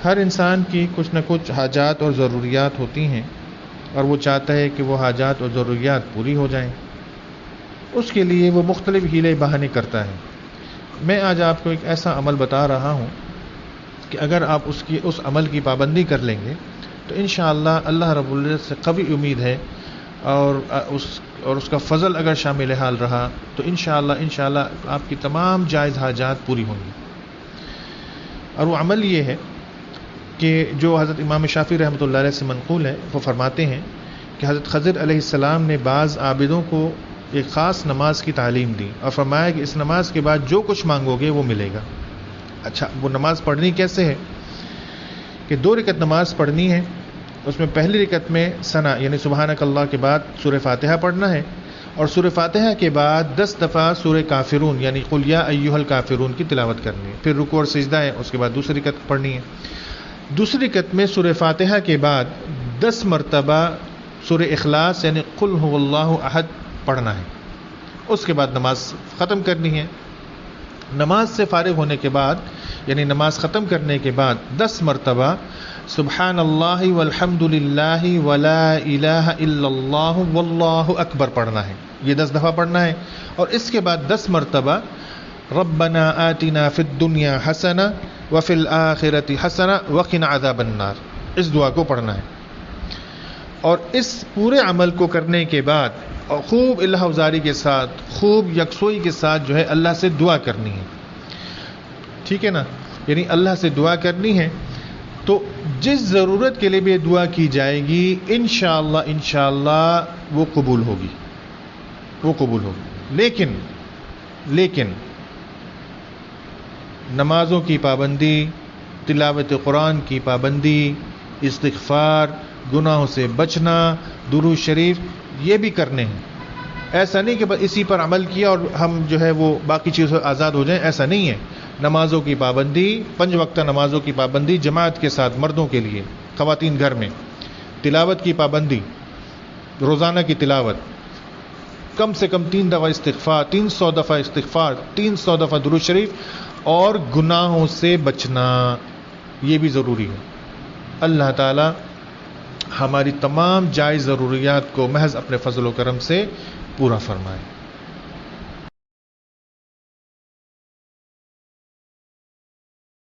ہر انسان کی کچھ نہ کچھ حاجات اور ضروریات ہوتی ہیں اور وہ چاہتا ہے کہ وہ حاجات اور ضروریات پوری ہو جائیں. اس کے لیے وہ مختلف ہیلے بہانے کرتا ہے. میں آج آپ کو ایک ایسا عمل بتا رہا ہوں کہ اگر آپ اس عمل کی پابندی کر لیں گے تو انشاءاللہ اللہ رب العزت سے قوی امید ہے اور اس کا فضل اگر شامل حال رہا تو انشاءاللہ آپ کی تمام جائز حاجات پوری ہوں گی. اور وہ عمل یہ ہے کہ جو حضرت امام شافعی رحمۃ اللہ علیہ سے منقول ہے. وہ فرماتے ہیں کہ حضرت خضر علیہ السلام نے بعض عابدوں کو ایک خاص نماز کی تعلیم دی اور فرمایا کہ اس نماز کے بعد جو کچھ مانگو گے وہ ملے گا. اچھا، وہ نماز پڑھنی کیسے ہے؟ کہ 2 رکعت نماز پڑھنی ہے. اس میں پہلی رکعت میں ثنا یعنی سبحانک اللہ کے بعد سورہ فاتحہ پڑھنا ہے اور سورہ فاتحہ کے بعد 10 دفعہ سورہ کافرون یعنی قل یا ایھا الکافرون کی تلاوت کرنی ہے. پھر رکوع اور سجدہ ہے، اس کے بعد دوسری رکعت پڑھنی ہے. دوسری رکعت میں سورہ فاتحہ کے بعد 10 مرتبہ سورہ اخلاص یعنی قل ھو اللہ احد پڑھنا ہے. اس کے بعد نماز ختم کرنی ہے. نماز سے فارغ ہونے کے بعد یعنی نماز ختم کرنے کے بعد 10 مرتبہ سبحان اللہ والحمد للہ ولا الہ الا اللہ واللہ اکبر پڑھنا ہے. یہ 10 دفعہ پڑھنا ہے. اور اس کے بعد 10 مرتبہ ربنا آتنا فی الدنیا حسنہ وفی الآخرۃ حسنہ وقنا عذاب النار، اس دعا کو پڑھنا ہے. اور اس پورے عمل کو کرنے کے بعد اور خوب اللہ افزاری کے ساتھ، خوب یکسوئی کے ساتھ جو ہے اللہ سے دعا کرنی ہے. ٹھیک ہے نا؟ یعنی اللہ سے دعا کرنی ہے تو جس ضرورت کے لیے بھی دعا کی جائے گی انشاءاللہ وہ قبول ہوگی. لیکن نمازوں کی پابندی، تلاوت قرآن کی پابندی، استغفار، گناہوں سے بچنا، درود شریف یہ بھی کرنے ہیں. ایسا نہیں کہ بس اسی پر عمل کیا اور ہم جو ہے وہ باقی چیزوں سے آزاد ہو جائیں، ایسا نہیں ہے. نمازوں کی پابندی، 5 وقتہ نمازوں کی پابندی جماعت کے ساتھ مردوں کے لیے، خواتین گھر میں. تلاوت کی پابندی، روزانہ کی تلاوت، کم سے کم 3 دفعہ استغفار، 300 دفعہ استغفار، 300 دفعہ درود شریف، اور گناہوں سے بچنا یہ بھی ضروری ہے. اللہ تعالی ہماری تمام جائز ضروریات کو محض اپنے فضل و کرم سے پورا فرمائے.